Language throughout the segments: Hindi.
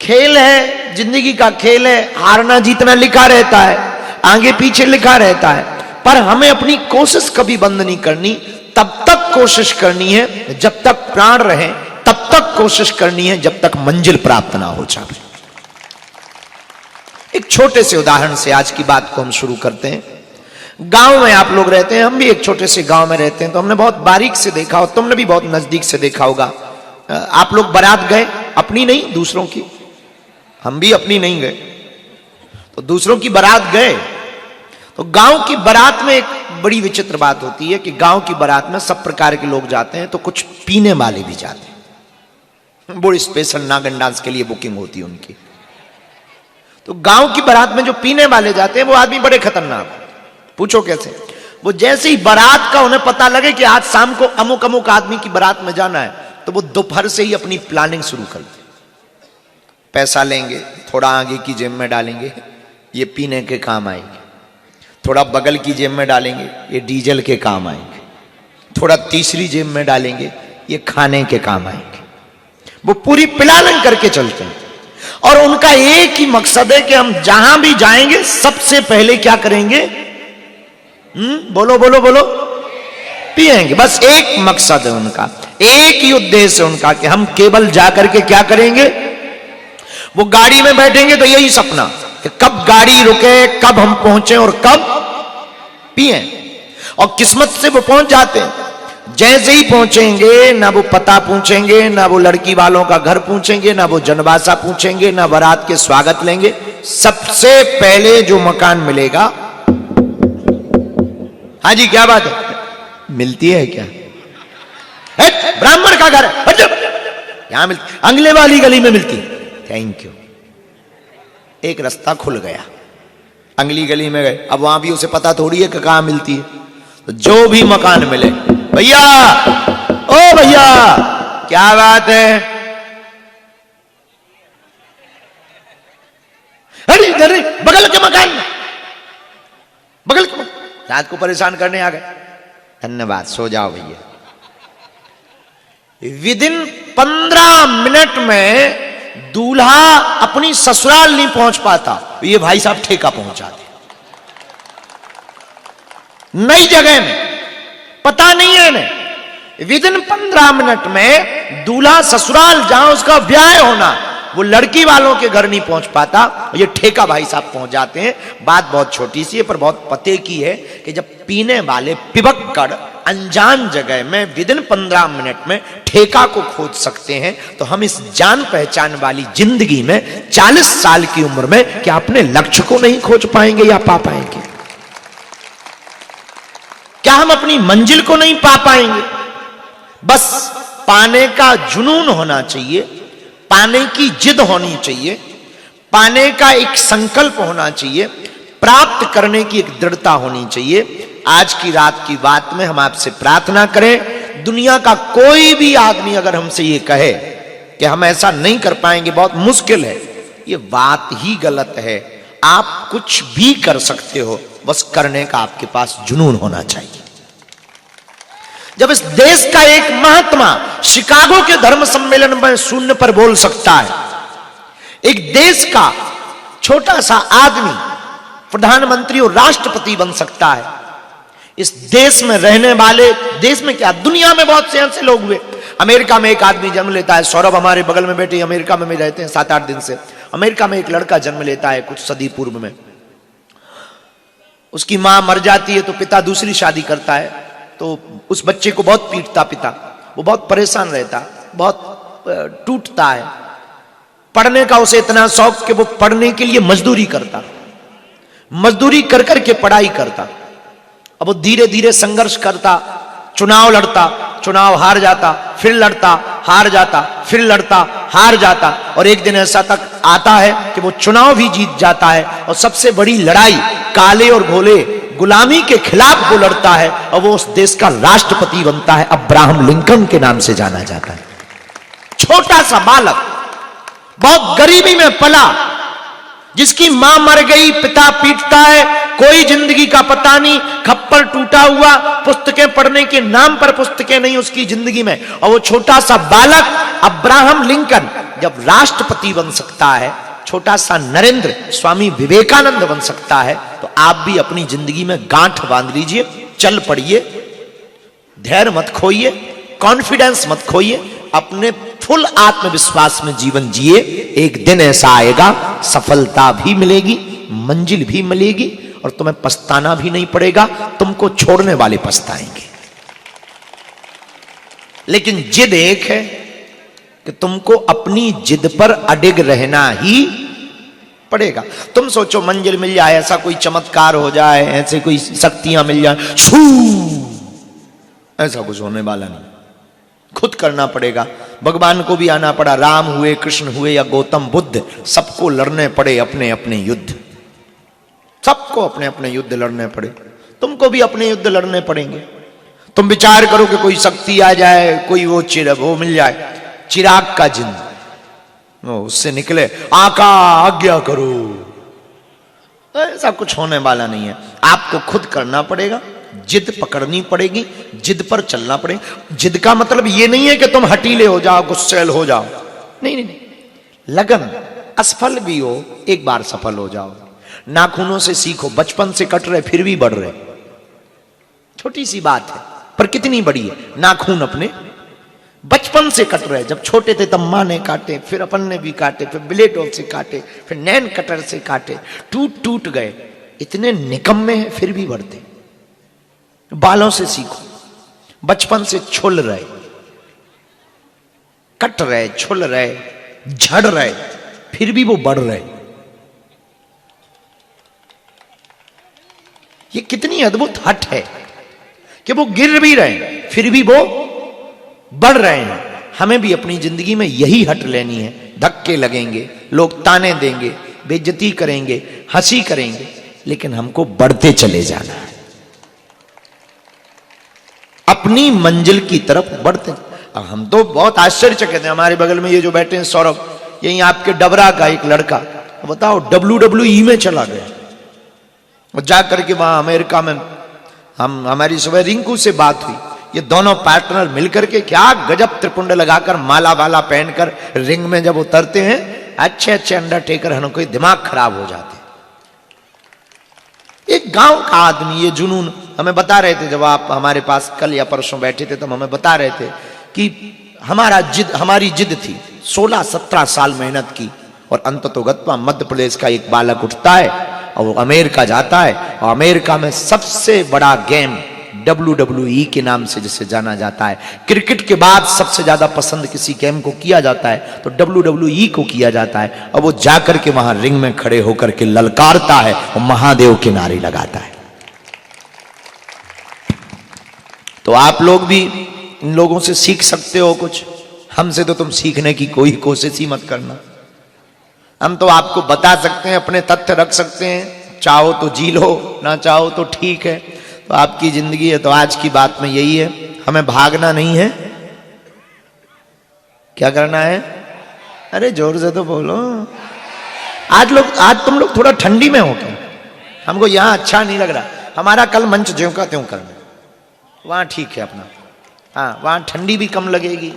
खेल है, जिंदगी का खेल है, हारना जीतना लिखा रहता है, आगे पीछे लिखा रहता है, पर हमें अपनी कोशिश कभी बंद नहीं करनी। तब तक कोशिश करनी है जब तक प्राण रहे, तब तक कोशिश करनी है जब तक मंजिल प्राप्त ना हो जाए। एक छोटे से उदाहरण से आज की बात को हम शुरू करते हैं। गांव में आप लोग रहते हैं, हम भी एक छोटे से गांव में रहते हैं, तो हमने बहुत बारीक से देखा और तुमने भी बहुत नजदीक से देखा होगा। आप लोग बारात गए, अपनी नहीं दूसरों की, हम भी अपनी नहीं गए, तो दूसरों की बारात गए। तो गांव की बारात में एक बड़ी विचित्र बात होती है कि गांव की बारात में सब प्रकार के लोग जाते हैं, तो कुछ पीने वाले भी जाते हैं। बड़ी स्पेशल नागन डांस के लिए बुकिंग होती है उनकी। तो गांव की बारात में जो पीने वाले जाते हैं वो आदमी बड़े खतरनाक, पूछो कैसे। वो जैसे ही बारात का उन्हें पता लगे कि आज शाम को अमुक अमुक आदमी की बारात में जाना है, तो वो दोपहर से ही अपनी प्लानिंग शुरू कर दे। पैसा लेंगे, थोड़ा आगे की जेब में डालेंगे, ये पीने के काम आएंगे, थोड़ा बगल की जेब में डालेंगे, ये डीजल के काम आएंगे, थोड़ा तीसरी जेब में डालेंगे, ये खाने के काम आएंगे। वो पूरी प्लानिंग करके चलते हैं और उनका एक ही मकसद है कि हम जहां भी जाएंगे सबसे पहले क्या करेंगे? बोलो बोलो बोलो, पिएंगे। बस एक मकसद है उनका, एक ही उद्देश्य है उनका कि हम केवल जाकर के क्या करेंगे? वो गाड़ी में बैठेंगे तो यही सपना कि कब गाड़ी रुके, कब हम पहुंचे और कब पिए। और किस्मत से वो पहुंच जाते हैं। जैसे ही पहुंचेंगे, ना वो पता पूछेंगे, ना वो लड़की वालों का घर पूछेंगे, ना वो जनवासा पूछेंगे, ना बारात के स्वागत लेंगे। सबसे पहले जो मकान मिलेगा, हाँ जी क्या बात है, मिलती है क्या? ब्राह्मण का घर है, यहां मिलती, अगले वाली गली में मिलती। थैंक यू, एक रास्ता खुल गया, अगली गली में गए। अब वहां भी उसे पता थोड़ी है कि कहां मिलती है। तो जो भी मकान मिले, भैया ओ भैया क्या बात है, अरे इधर बगल के मकान में, बगल के मकान, रात को परेशान करने आ गए, धन्यवाद, सो जाओ भैया। विदिन 15 मिनट में दूल्हा अपनी ससुराल नहीं पहुंच पाता, ये भाई साहब ठेका पहुंचाते। नई जगह में, पता नहीं है इन्हें, विदिन 15 मिनट में दूल्हा ससुराल जहां उसका ब्याह होना, वो लड़की वालों के घर नहीं पहुंच पाता, ये ठेका भाई साहब पहुंच जाते हैं। बात बहुत छोटी सी है पर बहुत पते की है कि जब पीने वाले पिबक्कड़ अनजान जगह में विदिन 15 मिनट में ठेका को खोज सकते हैं, तो हम इस जान पहचान वाली जिंदगी में 40 साल की उम्र में क्या अपने लक्ष्य को नहीं खोज पाएंगे या पा पाएंगे? क्या हम अपनी मंजिल को नहीं पा पाएंगे? बस पाने का जुनून होना चाहिए, पाने की जिद होनी चाहिए, पाने का एक संकल्प होना चाहिए, प्राप्त करने की एक दृढ़ता होनी चाहिए। आज की रात की बात में हम आपसे प्रार्थना करें, दुनिया का कोई भी आदमी अगर हमसे ये कहे कि हम ऐसा नहीं कर पाएंगे, बहुत मुश्किल है, ये बात ही गलत है। आप कुछ भी कर सकते हो, बस करने का आपके पास जुनून होना चाहिए। जब इस देश का एक महात्मा शिकागो के धर्म सम्मेलन में शून्य पर बोल सकता है, एक देश का छोटा सा आदमी प्रधानमंत्री और राष्ट्रपति बन सकता है, इस देश में रहने वाले, देश में क्या दुनिया में बहुत से ऐसे लोग हुए। अमेरिका में एक आदमी जन्म लेता है, सौरभ हमारे बगल में बैठे अमेरिका में रहते हैं 7-8 दिन से। अमेरिका में एक लड़का जन्म लेता है कुछ सदी पूर्व में, उसकी मां मर जाती है तो पिता दूसरी शादी करता है, तो उस बच्चे को बहुत पीटता पिता, वो बहुत परेशान रहता, बहुत टूटता है। पढ़ने का उसे इतना शौक कि वो पढ़ने के लिए मजदूरी करता, मजदूरी कर करके पढ़ाई करता। अब वो धीरे धीरे संघर्ष करता, चुनाव लड़ता, चुनाव हार जाता, फिर लड़ता, हार जाता, फिर लड़ता, हार जाता, और एक दिन ऐसा तक आता है कि वो चुनाव भी जीत जाता है। और सबसे बड़ी लड़ाई काले और भोले गुलामी के खिलाफ वो लड़ता है और वो उस देश का राष्ट्रपति बनता है। अब्राहम लिंकन के नाम से जाना जाता है। छोटा सा बालक, बहुत गरीबी में पला, जिसकी मां मर गई, पिता पीटता है, कोई जिंदगी का पता नहीं, खप्पर टूटा हुआ, पुस्तकें पढ़ने के नाम पर पुस्तकें नहीं उसकी जिंदगी में। और वो छोटा सा बालक अब्राहम लिंकन जब राष्ट्रपति बन सकता है, छोटा सा नरेंद्र स्वामी विवेकानंद बन सकता है, तो आप भी अपनी जिंदगी में गांठ बांध लीजिए, चल पड़िए, धैर्य मत खोइए, कॉन्फिडेंस मत खोइए, अपने फुल आत्मविश्वास में जीवन जिए। एक दिन ऐसा आएगा, सफलता भी मिलेगी, मंजिल भी मिलेगी, और तुम्हें पछताना भी नहीं पड़ेगा, तुमको छोड़ने वाले पछताएंगे। लेकिन जिद एक है कि तुमको अपनी जिद पर अडिग रहना ही पड़ेगा। तुम सोचो मंजिल मिल जाए, ऐसा कोई चमत्कार हो जाए, ऐसे कोई शक्तियां मिल जाए, छू, ऐसा कुछ होने वाला नहीं, खुद करना पड़ेगा। भगवान को भी आना पड़ा, राम हुए, कृष्ण हुए या गौतम बुद्ध, सबको लड़ने पड़े अपने अपने युद्ध, सबको अपने अपने युद्ध लड़ने पड़े, तुमको भी अपने युद्ध लड़ने पड़ेंगे। तुम विचार करो कि कोई शक्ति आ जाए, कोई वो मिल जाए, चिराग का जिंद, उससे निकले, आका आज्ञा करो, ऐसा कुछ होने वाला नहीं है। आपको खुद करना पड़ेगा, जिद पकड़नी पड़ेगी, जिद पर चलना पड़ेगा। जिद का मतलब ये नहीं है कि तुम हटीले हो जाओ, गुस्सैल हो जाओ, नहीं नहीं नहीं, लगन, असफल भी हो एक बार सफल हो जाओ। नाखूनों से सीखो, बचपन से कट रहे फिर भी बढ़ रहे, छोटी सी बात है पर कितनी बड़ी है। नाखून अपने बचपन से कट रहे, जब छोटे थे तब माँ ने काटे, फिर अपन ने भी काटे, फिर ब्लेडों से काटे, फिर नैन कटर से काटे, टूट टूट गए, इतने निकम्मे हैं फिर भी बढ़ते। बालों से सीखो, बचपन से छुल रहे, कट रहे, छुल रहे, झड़ रहे, फिर भी वो बढ़ रहे। ये कितनी अद्भुत हट है कि वो गिर भी रहे फिर भी वो बढ़ रहे हैं। हमें भी अपनी जिंदगी में यही हट लेनी है। धक्के लगेंगे, लोग ताने देंगे, बेइज्जती करेंगे, हंसी करेंगे, लेकिन हमको बढ़ते चले जाना है, अपनी मंजिल की तरफ बढ़ते। हम तो बहुत आश्चर्यचकित हैं। हमारे बगल में ये जो बैठे हैं सौरभ, यही आपके डबरा का एक लड़का, बताओ WWE में चला गया, और जाकर के वहां अमेरिका में हमारी सुबह रिंकू से बात हुई, ये दोनों पार्टनर मिलकर के क्या गजब त्रिपुंड लगाकर, माला वाला पहनकर रिंग में जब उतरते हैं, अच्छे अच्छे अंडरटेकर हैं, कोई दिमाग खराब हो जाते। एक गांव का आदमी ये जुनून हमें बता रहे थे, जब आप हमारे पास कल या परसों बैठे थे तो हमें बता रहे थे कि हमारी जिद थी, 16-17 साल मेहनत की, और अंततोगत्वा मध्य प्रदेश का एक बालक उठता है और वो अमेरिका जाता है, और अमेरिका में सबसे बड़ा गेम WWE के नाम से जिसे जाना जाता है, क्रिकेट के बाद सबसे ज्यादा पसंद किसी गेम को किया जाता है तो WWE को किया जाता है। और वो जाकर के वहां रिंग में खड़े होकर के ललकारता है और महादेव के नारे लगाता है। तो आप लोग भी इन लोगों से सीख सकते हो कुछ, हमसे तो तुम सीखने की कोई कोशिश ही मत करना। हम तो आपको बता सकते हैं, अपने तथ्य रख सकते हैं, चाहो तो जी लो, ना चाहो तो ठीक है, तो आपकी जिंदगी है। तो आज की बात में यही है, हमें भागना नहीं है, क्या करना है? अरे जोर से तो बोलो। आज तुम लोग थोड़ा ठंडी में हो क्या? हमको यहां अच्छा नहीं लग रहा। हमारा कल मंच ज्यों का त्यों करना, वहां ठीक है अपना, हाँ वहां ठंडी भी कम लगेगी,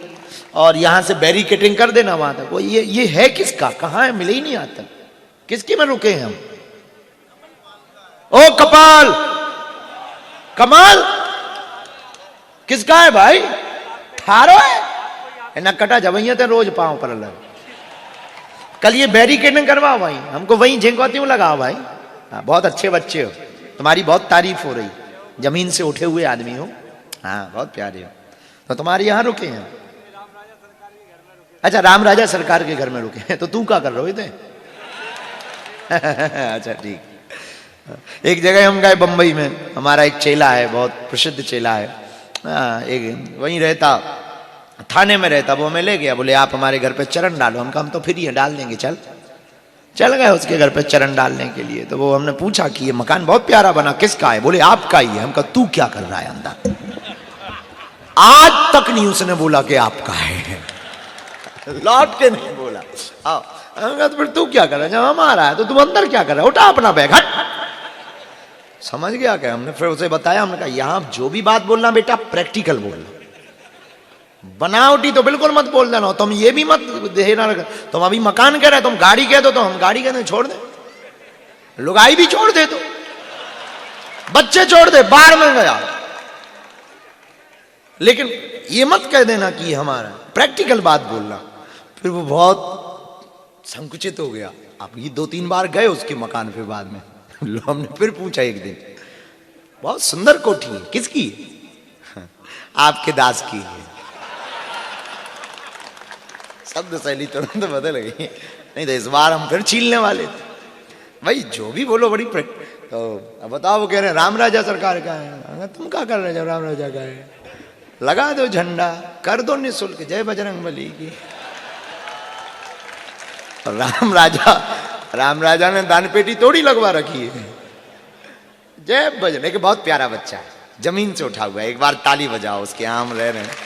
और यहां से बैरिकेटिंग कर देना वहां तक। वो ये है किसका, कहां है, मिले ही नहीं आता, किसकी में रुके हैं हम? ओ कपाल, कमाल किसका है भाई? थारो है ना, कटा जवैया थे रोज पांव पर लग। कल ये बैरिकेडिंग करवाओ भाई, हमको वहीं झेंकवाती लगाओ भाई। हाँ, बहुत अच्छे बच्चे हो, तुम्हारी बहुत तारीफ हो रही, जमीन से उठे हुए आदमी हो, हाँ बहुत प्यारे हो। तो तुम्हारे यहाँ रुके हैं? अच्छा, राम राजा सरकार के घर में रुके हैं। तो तू क्या कर रहे हो इधर? अच्छा ठीक। एक जगह हम गए बंबई में, हमारा एक चेला है, बहुत प्रसिद्ध चेला है, एक वहीं रहता, थाने में रहता, वो हमें ले गया, बोले आप हमारे घर पे चरण डालो। हम कहा हम तो फ्री है, डाल देंगे, चल गए उसके घर पे चरण डालने के लिए। तो वो हमने पूछा कि ये मकान बहुत प्यारा बना, किसका है? बोले आपका ही है। हम कहा तू क्या कर रहा है अंदर? आज तक नहीं उसने बोला कि आपका है, लौट के नहीं बोला। आओ, हम कहा तो फिर तू क्या कर रहा है? जब हमारा है तो तुम अंदर क्या कर रहा है? उठा अपना बैग, हट। समझ गया क्या? हमने फिर उसे बताया, हमने कहा यहां जो भी बात बोलना बेटा प्रैक्टिकल बोलना, बनावटी तो बिल्कुल मत बोल देना। तुम ये भी मत देना, तुम अभी मकान कह रहे, तुम गाड़ी कह दो तो हम गाड़ी कहते छोड़ दे, लुगाई भी छोड़ दे, तो बच्चे छोड़ दे, बाहर में गया। लेकिन ये मत कह देना कि हमारा, प्रैक्टिकल बात बोलना। फिर वो बहुत संकुचित हो गया। आप ये 2-3 बार गए उसके मकान पे बाद में। हमने फिर पूछा एक दिन, बहुत सुंदर कोठी है, किसकी? आपके दास की है। शब्द शैली तुरंत बदल गई। नहीं तो इस बार हम फिर छीलने वाले थे। भाई जो भी बोलो बड़ी तो अब बताओ, वो कह रहे हैं राम राजा सरकार का है। तुम क्या कर रहे हो? राम राजा का है, लगा दो झंडा, कर दो निःशुल्क जय बजरंग बली की। राम राजा ने दान पेटी तोड़ी लगवा रखी है, जय बजरंग। लेकिन बहुत प्यारा बच्चा है, जमीन से उठा हुआ है। एक बार ताली बजाओ, उसके आम रह रहे हैं।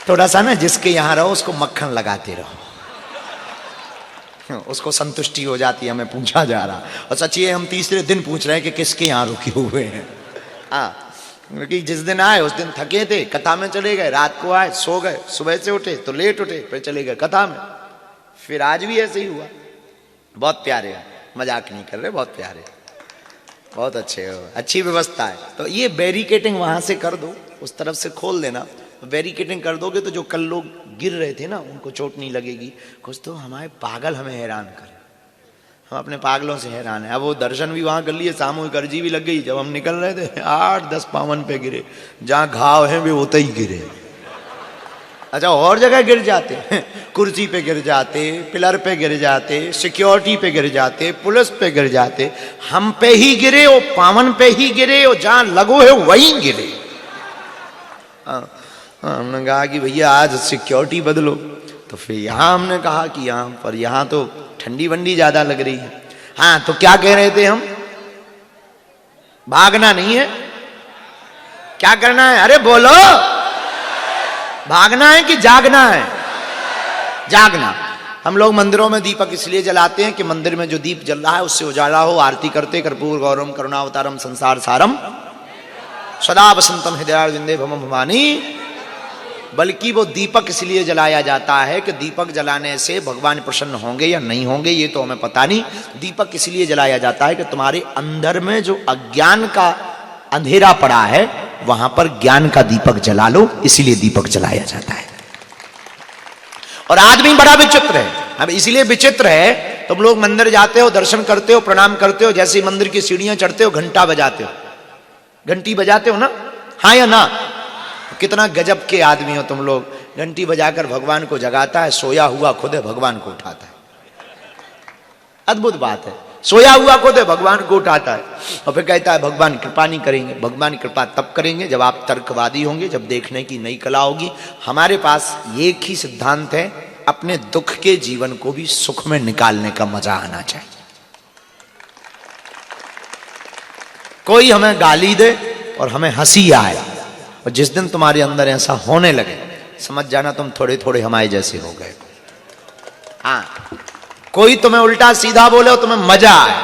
थोड़ा सा ना जिसके यहां रहो उसको मक्खन लगाते रहो, उसको संतुष्टि हो जाती है। हमें पूछा जा रहा, और सच ये हम तीसरे दिन पूछ रहे हैं कि किसके यहां रुके हुए हैं। हाँ, क्योंकि जिस दिन आए उस दिन थके थे, कथा में चले गए, रात को आए, सो गए, सुबह से उठे तो लेट उठे, फिर चले गए कथा में। फिर आज भी ऐसे ही हुआ। बहुत प्यारे हैं, मजाक नहीं कर रहे, बहुत प्यारे, बहुत अच्छे हो, अच्छी व्यवस्था है। तो ये बैरिकेटिंग वहां से कर दो, उस तरफ से खोल देना। बैरिकेटिंग कर दोगे तो जो कल लोग गिर रहे थे ना, उनको चोट नहीं लगेगी। कुछ तो हमारे पागल हमें हैरान करें, हम अपने पागलों से हैरान है। अब वो दर्शन भी वहां कर लिए, सामूहिक अर्जी भी लग गई। जब हम निकल रहे थे 8-10 पावन पे गिरे, जहां घाव है वे होते ही गिरे। अच्छा, और जगह गिर जाते, कुर्सी पे गिर जाते, पिलर पे गिर जाते, सिक्योरिटी पे गिर जाते, पुलिस पे गिर जाते। हम पे ही गिरे, वो पावन पे ही गिरे, और जहां लगो है वहीं गिरे। हमने कहा कि भैया आज सिक्योरिटी बदलो। तो फिर यहाँ हमने कहा कि यहाँ तो ठंडी वंडी ज्यादा लग रही है। हाँ, तो क्या कह रहे थे हम? भागना नहीं है, क्या करना है? अरे बोलो, भागना है कि जागना है? जागना। हम लोग मंदिरों में दीपक इसलिए जलाते हैं कि मंदिर में जो दीप जल रहा है उससे उजाला हो। आरती करते कर्पूर गौरम करुणावतारम संसार सारम सदा वसंतम हृदयारविंदे भमम भवानी। बल्कि वो दीपक इसलिए जलाया जाता है कि दीपक जलाने से भगवान प्रसन्न होंगे या नहीं होंगे ये तो हमें पता नहीं। दीपक इसलिए जलाया जाता है कि तुम्हारे अंदर में जो अज्ञान का अंधेरा पड़ा है वहां पर ज्ञान का दीपक जला लो, इसीलिए दीपक जलाया जाता है। और आदमी बड़ा विचित्र है। अब इसलिए विचित्र है, तुम लोग मंदिर जाते हो, दर्शन करते हो, प्रणाम करते हो, जैसे मंदिर की सीढ़ियां चढ़ते हो घंटा बजाते हो, घंटी बजाते हो ना, हाँ या ना? कितना गजब के आदमी हो तुम लोग। घंटी बजाकर भगवान को जगाता है, सोया हुआ खुद है भगवान को उठाता है। अद्भुत बात है, सोया हुआ खुद है भगवान को उठाता है। और फिर कहता है भगवान कृपा नहीं करेंगे। भगवान कृपा तब करेंगे जब आप तर्कवादी होंगे, जब देखने की नई कला होगी। हमारे पास एक ही सिद्धांत है, अपने दुख के जीवन को भी सुख में निकालने का मजा आना चाहिए। कोई हमें गाली दे और हमें हंसी आए, और जिस दिन तुम्हारे अंदर ऐसा होने लगे समझ जाना तुम थोड़े थोड़े हमारे जैसे हो गए। हाँ, कोई तुम्हें उल्टा सीधा बोले और तुम्हें मजा आए,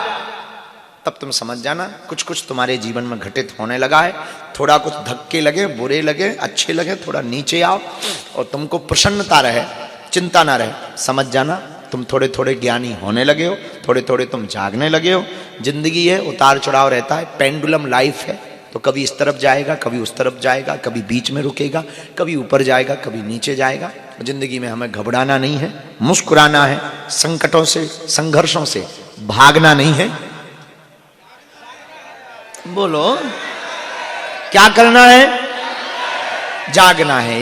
तब तुम समझ जाना कुछ कुछ तुम्हारे जीवन में घटित होने लगा है। थोड़ा कुछ धक्के लगे, बुरे लगे, अच्छे लगे, थोड़ा नीचे आओ और तुमको प्रसन्नता रहे, चिंता ना रहे, समझ जाना तुम थोड़े थोड़े ज्ञानी होने लगे हो, थोड़े थोड़े तुम जागने लगे हो। जिंदगी है, उतार चढ़ाव रहता है, पेंडुलम लाइफ है। तो कभी इस तरफ जाएगा, कभी उस तरफ जाएगा, कभी बीच में रुकेगा, कभी ऊपर जाएगा, कभी नीचे जाएगा। जिंदगी में हमें घबराना नहीं है, मुस्कुराना है, संकटों से संघर्षों से भागना नहीं है। बोलो, क्या करना है? जागना है।